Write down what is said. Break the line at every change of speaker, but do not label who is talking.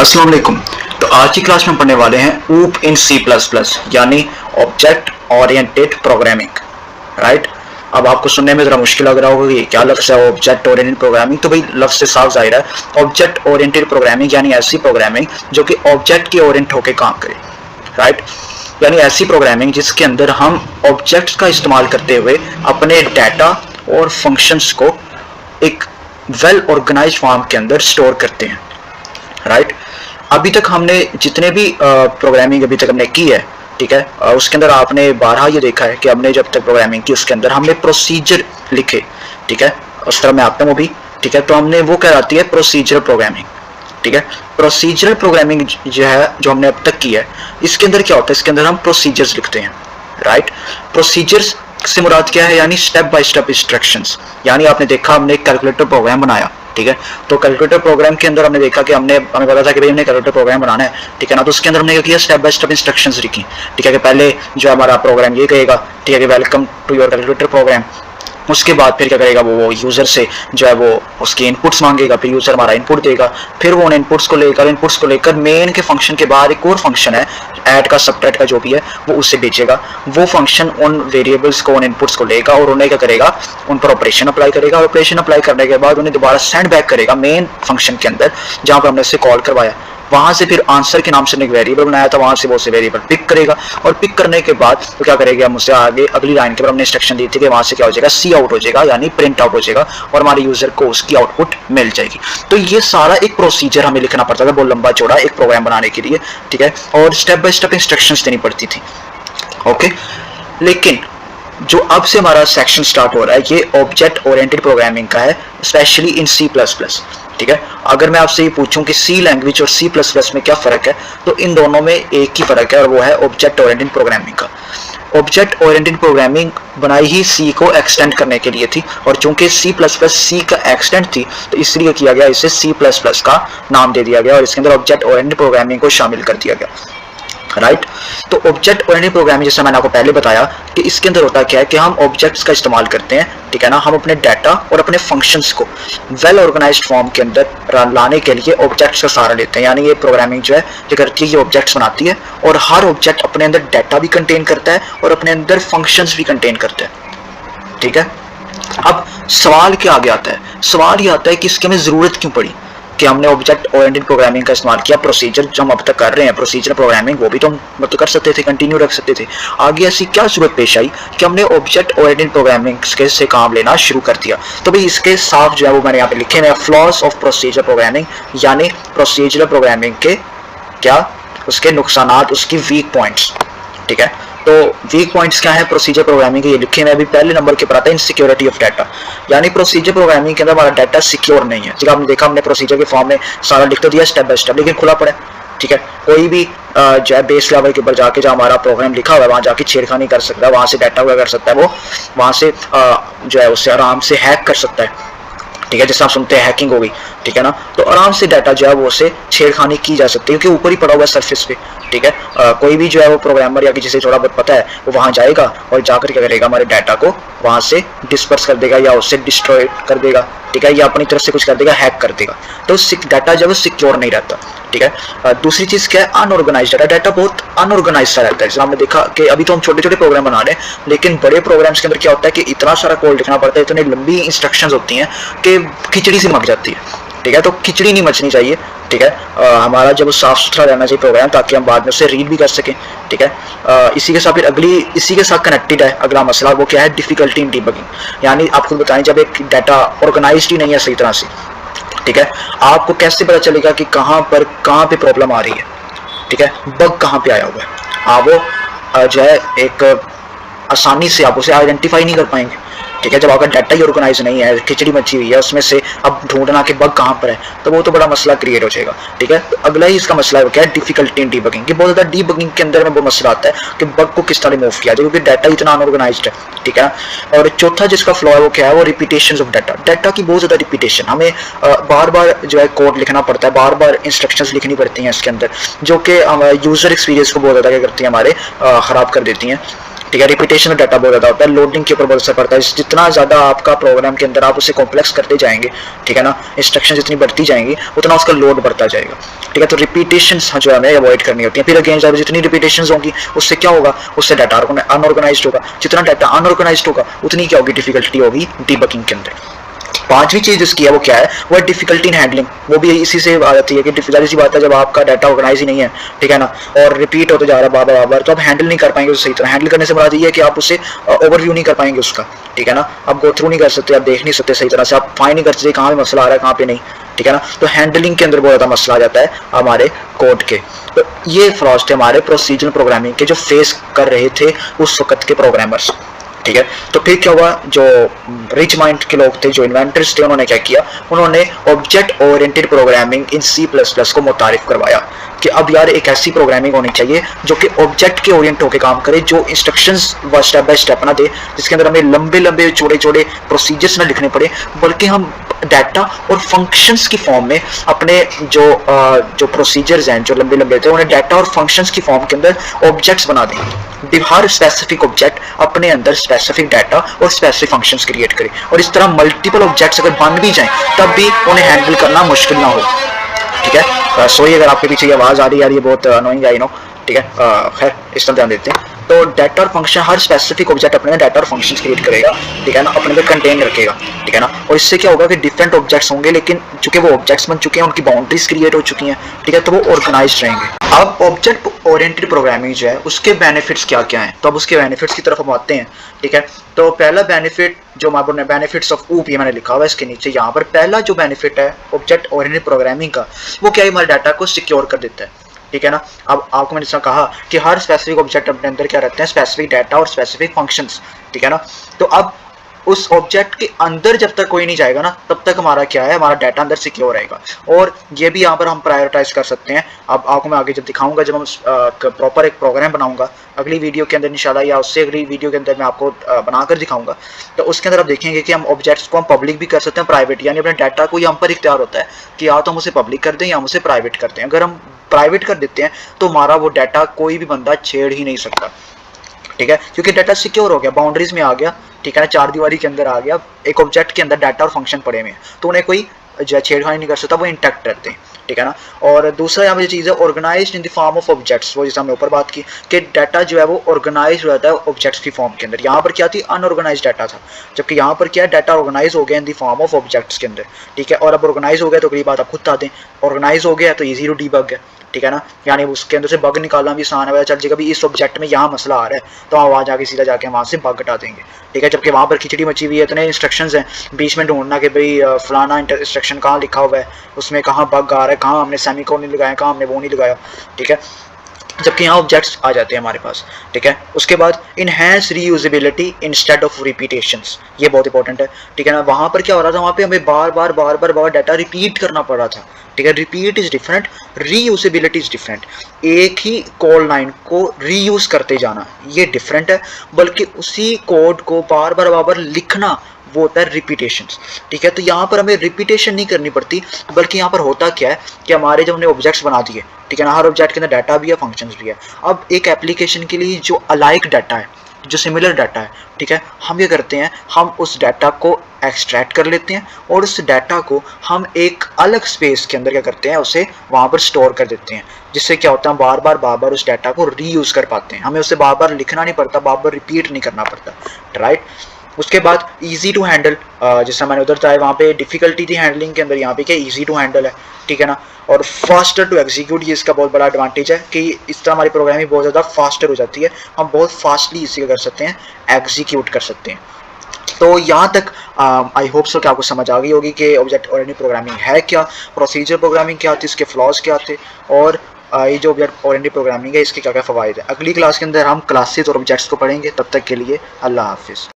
अस्सलाम वालेकुम। तो आज की क्लास में हम पढ़ने वाले हैं ऊप इन C++ यानी ऑब्जेक्ट ओरिएंटेड प्रोग्रामिंग। राइट, अब आपको सुनने में जरा मुश्किल लग रहा होगा कि क्या लफ्ज़ है ऑब्जेक्ट ओरिएंटेड प्रोग्रामिंग। तो भाई लफ्ज़ से साफ जाहिर है, ऑब्जेक्ट ओरिएंटेड प्रोग्रामिंग यानी ऐसी प्रोग्रामिंग जो कि ऑब्जेक्ट के ओरिएंट होकर काम करे। राइट, यानी ऐसी प्रोग्रामिंग जिसके अंदर हम ऑब्जेक्ट्स का इस्तेमाल करते हुए अपने डाटा और फंक्शंस को एक वेल ऑर्गेनाइज्ड फॉर्म के अंदर स्टोर करते हैं। राइट, अभी तक हमने जितने भी प्रोग्रामिंग अभी तक हमने की है, ठीक है, उसके अंदर आपने बारहा ये देखा है कि हमने जब तक प्रोग्रामिंग की उसके अंदर हमने प्रोसीजर लिखे। ठीक है, उस तरह मैं आता हूँ अभी। ठीक है, तो हमने वो कहलाती है प्रोसीजरल प्रोग्रामिंग। ठीक है, प्रोसीजरल प्रोग्रामिंग जो है जो हमने अब तक की है, इसके अंदर क्या होता है, इसके अंदर हम प्रोसीजर्स लिखते हैं। राइट, प्रोसीजर्स से मुराद क्या है, यानी स्टेप बाय स्टेप इंस्ट्रक्शंस। यानी आपने देखा हमने एक कैलकुलेटर प्रोग्राम बनाया। ठीक है, तो कैलकुलेटर प्रोग्राम के अंदर हमने देखा कि हमें पता था कि भाई हमने कैलकुलेटर प्रोग्राम बनाना है। ठीक है ना, तो उसके अंदर हमने क्या किया, स्टेप बाय स्टेप इंस्ट्रक्शंस लिखी। ठीक है, कि पहले जो हमारा प्रोग्राम ये कहेगा, ठीक है, कि welcome to your calculator program. उसके बाद फिर क्या करेगा, वो यूज़र से जो है वो उसके इनपुट्स मांगेगा, फिर यूज़र हमारा इनपुट देगा, फिर वो उन इनपुट्स को लेकर मेन के फंक्शन के बाद एक और फंक्शन है ऐड का, सबट्रैक्ट का जो भी है, वो उससे भेजेगा। वो फंक्शन उन वेरिएबल्स को, उन इनपुट्स को लेगा और उन्हें क्या करेगा, उन पर ऑपरेशन अप्लाई करेगा। और ऑपरेशन अप्लाई करने के बाद उन्हें दोबारा सेंड बैक करेगा मेन फंक्शन के अंदर जहाँ पर हमने उससे कॉल करवाया। वहां से फिर आंसर के नाम से एक वेरिएबल बनाया था, वहां से वो से वेरिएबल पिक करेगा और पिक करने के बाद तो क्या करेगा, हम उससे आगे अगली लाइन के ऊपर हमने इंस्ट्रक्शन दी थी कि वहां से क्या हो जाएगा, सी आउट हो जाएगा, यानी प्रिंट आउट हो जाएगा और हमारे यूजर को उसकी आउटपुट मिल जाएगी। तो ये सारा एक प्रोसीजर हमें लिखना पड़ता था, बहुत लंबा चौड़ा एक प्रोग्राम बनाने के लिए। ठीक है, और स्टेप बाय स्टेप इंस्ट्रक्शंस देनी पड़ती थी। ओके, लेकिन जो अब से हमारा सेक्शन स्टार्ट हो रहा है ये ऑब्जेक्ट ओरिएंटेड प्रोग्रामिंग का है, स्पेशली इन C++। ठीक है, अगर मैं आपसे ये पूछूं कि C लैंग्वेज और C++ में क्या फ़र्क है, तो इन दोनों में एक ही फ़र्क है और वो है ऑब्जेक्ट ओरिएंटेड प्रोग्रामिंग का। ऑब्जेक्ट ओरिएंटेड प्रोग्रामिंग बनाई ही C को एक्सटेंड करने के लिए थी, और चूंकि C++ C का एक्सटेंड थी तो इसलिए किया गया, इसे C++ का नाम दे दिया गया और इसके अंदर ऑब्जेक्ट ओरिएंटेड प्रोग्रामिंग को शामिल कर दिया गया। राइट, तो ऑब्जेक्ट ओरिएंटेड प्रोग्रामिंग जैसे मैंने आपको पहले बताया कि इसके अंदर होता क्या है कि हम ऑब्जेक्ट्स का इस्तेमाल करते हैं। ठीक है ना, हम अपने डाटा और अपने फंक्शंस को वेल ऑर्गेनाइज्ड फॉर्म के अंदर लाने के लिए ऑब्जेक्ट्स का सहारा लेते हैं। यानी ये प्रोग्रामिंग जो है ये करती है, ये ऑब्जेक्ट्स बनाती है और हर ऑब्जेक्ट अपने अंदर डाटा भी कंटेन करता है और अपने अंदर फंक्शंस भी कंटेन करता है। ठीक है, अब सवाल क्या आगे आता है, सवाल ये आता है कि इसकी हमें ज़रूरत क्यों पड़ी कि हमने ऑब्जेक्ट ओरिएंटेड प्रोग्रामिंग का इस्तेमाल किया। प्रोसीजर जो हम अब तक कर रहे हैं, प्रोसीजर प्रोग्रामिंग, वो भी तो हम मतलब कर सकते थे, कंटिन्यू रख सकते थे। आगे ऐसी क्या जरूरत पेश आई कि हमने ऑब्जेक्ट ओरिएंटेड प्रोग्रामिंग से काम लेना शुरू कर दिया। तो भाई इसके साफ जो है वो मैंने यहाँ पे लिखे हैं, फ्लॉस ऑफ प्रोसीजर प्रोग्रामिंग, यानी प्रोसीजर प्रोग्रामिंग के क्या उसके नुकसानात, उसकी वीक पॉइंट्स। ठीक है, तो वीक पॉइंट्स क्या है प्रोसीजर प्रोग्रामिंग के, ये लिखे हैं। अभी पहले नंबर के पर आता है इनसिक्योरिटी ऑफ डाटा, यानी प्रोसीजर प्रोग्रामिंग के अंदर हमारा डाटा सिक्योर नहीं है। जब आपने देखा हमने प्रोसीजर के फॉर्म में सारा लिख तो दिया स्टेप बाय स्टेप, लेकिन खुला पड़ा है। ठीक है, कोई भी जो है बेस लेवल के ऊपर जाके जो हमारा प्रोग्राम लिखा हुआ है वहाँ जाके छेड़खानी कर सकता है, वहाँ से डाटा वगैरह कर सकता है, वो वहाँ से जो है उससे आराम से हैक कर सकता है। ठीक है, जैसे आप सुनते हैं हैकिंग हो गई। ठीक है ना, तो आराम से डाटा जो है वो उससे छेड़खानी की जा सकती है क्योंकि ऊपर ही पड़ा हुआ है सरफेस पे। ठीक है, कोई भी जो है वो प्रोग्रामर या कि जिसे थोड़ा बहुत पता है वो वहाँ जाएगा और जाकर क्या करेगा, हमारे डाटा को वहाँ से डिस्पर्स कर देगा या उससे डिस्ट्रॉय कर देगा। ठीक है, या अपनी तरफ से कुछ कर देगा, हैक कर देगा, तो डाटा जो है वो सिक्योर नहीं रहता। ठीक है, दूसरी चीज़ क्या है, अनऑर्गेनाइज्ड डाटा। डाटा बहुत अनऑर्गेनाइज सा रहता है। जैसे हमने देखा कि अभी तो हम छोटे छोटे प्रोग्राम बना रहे हैं, लेकिन बड़े प्रोग्राम्स के अंदर क्या होता है कि इतना सारा कोड लिखना पड़ता है, इतनी लंबी इंस्ट्रक्शंस होती हैं कि खिचड़ी सी मच जाती है। ठीक है, तो खिचड़ी नहीं मचनी चाहिए। ठीक है, हमारा जब साफ सुथरा रहना चाहिए प्रोग्राम, ताकि हम बाद में उसे रीड भी कर सकें। ठीक है, इसी के साथ फिर इसी के साथ कनेक्टेड है अगला मसला, वो क्या है, डिफिकल्टी इन डीबगिंग। यानी आप खुद बताएं, जब एक डाटा ऑर्गेनाइज्ड ही नहीं है सही तरह से, ठीक है, आपको कैसे पता चलेगा कि कहाँ पे प्रॉब्लम आ रही है। ठीक है, बग कहाँ पे आया हुआ है, आप वो जो है एक आसानी से आप उसे आइडेंटिफाई नहीं कर पाएंगे। ठीक है, जब आपका डाटा ही ऑर्गेनाइज नहीं है, खिचड़ी मची हुई है, उसमें से अब ढूंढना कि बग कहाँ पर है, तो वो तो बड़ा मसला क्रिएट हो जाएगा। ठीक है, तो अगला ही इसका मसला है वो क्या है, डिफिकल्टी इन डीबगिंग। कि बहुत ज़्यादा डीबगिंग के अंदर में वो मसला आता है कि बग को किस तरह रिमूव किया जाए, क्योंकि डाटा इतना अनऑर्गेनाइज्ड है। ठीक है, और चौथा जिसका फ्लॉ है वो क्या है, वो रिपीटेशन ऑफ डाटा की बहुत ज़्यादा रिपीटेशन। हमें बार बार जो है कोड लिखना पड़ता है, बार बार इंस्ट्रक्शंस लिखनी पड़ती हैं इसके अंदर, जो कि यूज़र एक्सपीरियंस को बहुत ज़्यादा क्या करती हैं, हमारे ख़राब कर देती हैं। ठीक है। रिपीटेशन में डाटा बहुत ज़्यादा होता है, लोडिंग के ऊपर बहुत असर पड़ता है। जितना ज़्यादा आपका प्रोग्राम के अंदर आप उसे कॉम्प्लेक्स करते जाएंगे, ठीक है ना, इंस्ट्रक्शन जितनी बढ़ती जाएंगी उतना उसका लोड बढ़ता जाएगा, ठीक है। तो रिपीटेशन जो है हमें अवॉइड करनी होती है। फिर अगेन जब जितनी रिपीटेशन होंगी उससे क्या होगा, उससे डाटा अनऑर्गेनाइज्ड होगा। जितना डाटा अनऑर्गेनाइज्ड होगा उतनी क्या होगी, डिफिकल्टी होगी डीबगिंग के अंदर। पांचवी चीज जिसकी है वो क्या है, वो है डिफिकल्टी इन हैंडलिंग। वो भी इसी से आ जाती है कि डिफिकल्टी सी बात है, जब आपका डाटा ऑर्गेनाइज ही नहीं है, ठीक है ना, और रिपीट होते जा रहा है बार बार, तो आप हैंडल नहीं कर पाएंगे उसे सही तरह। हैंडल करने से मुराद ये है कि आप उसे ओवरव्यू नहीं कर पाएंगे उसका, ठीक है ना, आप गो थ्रू नहीं कर सकते, आप देख नहीं सकते सही तरह से, आप फाइंड नहीं कर सकते कहाँ पे मसला आ रहा है कहाँ पे नहीं, ठीक है ना। तो हैंडलिंग के अंदर बहुत ज़्यादा मसला आ जाता है हमारे कोड के। तो ये फ्लॉज थे हमारे प्रोसीजरल प्रोग्रामिंग के जो फेस कर रहे थे उस वक्त के प्रोग्रामर्स, ठीक है। तो फिर क्या हुआ, जो रिच माइंड के लोग थे, जो इन्वेंटर्स थे, उन्होंने क्या किया, उन्होंने object oriented programming in C++ को मुतारिफ करवाया कि अब यार एक ऐसी प्रोग्रामिंग होनी चाहिए जो कि ऑब्जेक्ट के ओरिएंट होकर काम करे, जो इंस्ट्रक्शंस स्टेप बाय स्टेप ना दे, जिसके अंदर हमें लंबे लंबे चौड़े चौड़े प्रोसीजर्स ना लिखने पड़े, बल्कि हम डाटा और फंक्शंस की फॉर्म में अपने जो प्रोसीजर्स हैं जो लंबे लंबे थे, उन्हें डाटा और फंक्शंस की फॉर्म के अंदर ऑब्जेक्ट्स बना दें। हर स्पेसिफिक ऑब्जेक्ट अपने अंदर स्पेसिफिक डाटा और स्पेसिफिक फंक्शंस क्रिएट करे, और इस तरह मल्टीपल ऑब्जेक्ट्स अगर बन भी जाएं तब भी उन्हें हैंडल करना मुश्किल ना हो, ठीक है। सॉरी अगर आपके पीछे आवाज आ रही है यार, ये बहुत अनोइंग आई नो, ठीक है। खैर इस तरह ध्यान देते हैं। तो डाटा और फंक्शन, हर स्पेसिफिक ऑब्जेक्ट अपने डाटा और फंक्शंस क्रिएट करेगा, ठीक है ना, अपने अंदर कंटेन रखेगा, ठीक है ना। और इससे क्या होगा कि डिफरेंट ऑब्जेक्ट्स होंगे, लेकिन चूंकि वो ऑब्जेक्ट्स बन चुके हैं, उनकी बाउंड्रीज क्रिएट हो चुकी हैं, ठीक है, तो वो ऑर्गेनाइज्ड रहेंगे। अब ऑब्जेक्ट ओरिएंटेड प्रोग्रामिंग जो है उसके बेनिफिट्स क्या क्या हैं, तो अब उसके बेनिफिट्स की तरफ हम आते हैं, ठीक है। तो पहला बेनिफिट जो हमारे बेनिफिट्स ऑफ ऊप, ये मैंने लिखा हुआ है इसके नीचे यहाँ पर। पहला जो बेनिफिट है ऑब्जेक्ट ओरिएंटेड प्रोग्रामिंग का, वो क्या है, हमारे डाटा को सिक्योर कर देता है, ठीक है ना। अब आपको मैंने जैसा कहा कि हर स्पेसिफिक ऑब्जेक्ट अपने अंदर क्या रहते हैं, स्पेसिफिक डाटा और स्पेसिफिक फंक्शंस, ठीक है ना। तो अब उस ऑब्जेक्ट के अंदर जब तक कोई नहीं जाएगा ना, तब तक हमारा क्या है, हमारा डाटा अंदर सिक्योर रहेगा। और ये भी यहाँ पर हम प्रायोरिटाइज कर सकते हैं। अब आपको मैं आगे जब दिखाऊंगा, जब हम प्रॉपर एक प्रोग्राम बनाऊंगा अगली वीडियो के अंदर इंशाल्लाह, या उससे अगली वीडियो के अंदर मैं आपको बनाकर दिखाऊंगा, तो उसके अंदर आप देखेंगे कि हम ऑब्जेक्ट्स को हम पब्लिक भी कर सकते हैं, प्राइवेट, यानी अपने डाटा को हम पर इख्तियार होता है कि या तो हम उसे पब्लिक कर दें या हम उसे प्राइवेट करते हैं। अगर हम प्राइवेट कर देते हैं तो हमारा वो डाटा कोई भी बंदा छेड़ ही नहीं सकता, ठीक है, क्योंकि डाटा सिक्योर हो गया, बाउंड्रीज में आ गया, ठीक है ना, चार दीवारी के अंदर आ गया, एक ऑब्जेक्ट के अंदर डाटा और फंक्शन पड़े हुए हैं, तो उन्हें कोई छेड़खानी नहीं कर सकता, वो इंटैक्ट रहते हैं, ठीक है ना। और दूसरा यहाँ पे चीज़ है organised in the form of objects, वो जैसे हमने ऊपर बात की कि डाटा जो है वो ऑर्गेनाइज हो जाता है ऑब्जेक्ट्स की फॉर्म के अंदर। यहाँ पर क्या थी, अनऑर्गेनाइज डाटा था, जबकि यहाँ पर क्या है, डाटा ऑर्गेनाइज हो गया इन द फॉर्म ऑफ ऑब्जेक्ट्स के अंदर, ठीक है। और अब ऑर्गेनाइज हो गया तो अगली बात आप खुद बता दें, ऑर्गेनाइज हो गया तो ईजी टू डीबग है, ठीक है ना, यानी उसके अंदर से बग निकालना भी आसान है, चल जाएगा भी इस ऑब्जेक्ट में यहाँ मसला आ रहा है तो आवाज आके सीधा जाके वहाँ से बग हटा देंगे, ठीक है। जबकि वहाँ पर खिचड़ी मची हुई है, इतने इंस्ट्रक्शंस हैं, बीच में ढूंढना कि भाई फलाना इंस्ट्रक्शन कहाँ लिखा हुआ है, उसमें कहाँ बग आ रहा है, कहाँ हमने सेमीकोलन नहीं लगाया, कहाँ हमने वो नहीं लगाया, ठीक है, जबकि यहाँ ऑब्जेक्ट्स आ जाते हैं हमारे पास, ठीक है। उसके बाद enhance reusability instead of repetitions, ये बहुत इंपॉर्टेंट है, ठीक है ना। वहाँ पर क्या हो रहा था, वहाँ पे हमें बार बार डाटा रिपीट करना पड़ रहा था, ठीक है। Repeat is different, reusability is different. एक ही कॉल लाइन को रीयूज करते जाना ये डिफरेंट है, बल्कि उसी कोड को बार बार लिखना वो होता है रिपीटेशंस, ठीक है। तो यहाँ पर हमें रिपीटेशन नहीं करनी पड़ती, बल्कि यहाँ पर होता क्या है कि हमारे जब हमने ऑब्जेक्ट्स बना दिए, ठीक है ना, हर ऑब्जेक्ट के अंदर डाटा भी है, फंक्शंस भी है। अब एक एप्लीकेशन के लिए जो अलाइक डाटा है, जो सिमिलर डाटा है, ठीक है, हम ये करते हैं, हम उस डाटा को एक्सट्रैक्ट कर लेते हैं और उस डाटा को हम एक अलग स्पेस के अंदर क्या करते हैं, उसे वहाँ पर स्टोर कर देते हैं, जिससे क्या होता है, बार बार उस डाटा को रीयूज़ कर पाते हैं, हमें उसे बार बार लिखना नहीं पड़ता, बार बार रिपीट नहीं करना पड़ता, राइट। उसके बाद इजी टू हैंडल, जैसा मैंने उधर बताया वहाँ पे डिफिकल्टी थी हैंडलिंग के अंदर, यहाँ पे क्या इजी टू हैंडल है, ठीक है ना। और फास्टर टू एग्जीक्यूट, ये इसका बहुत बड़ा एडवांटेज है कि इस तरह हमारी प्रोग्रामिंग बहुत ज़्यादा फास्टर हो जाती है, हम बहुत फास्टली इसी कर सकते हैं, एग्जीक्यूट कर सकते हैं। तो यहाँ तक आई होप सो कि आपको समझ आ गई होगी कि ऑब्जेक्ट ओरिएंटेड प्रोग्रामिंग है क्या, प्रोसीजर प्रोग्रामिंग क्या थी, इसके फ्लॉज क्या थे, और ये जो ऑब्जेक्ट ओरिएंटेड प्रोग्रामिंग है इसके क्या क्या फ़वाइद है। अगली क्लास के अंदर हम क्लासेस और ऑब्जेक्ट्स को पढ़ेंगे, तब तक के लिए अल्लाह हाफिज़।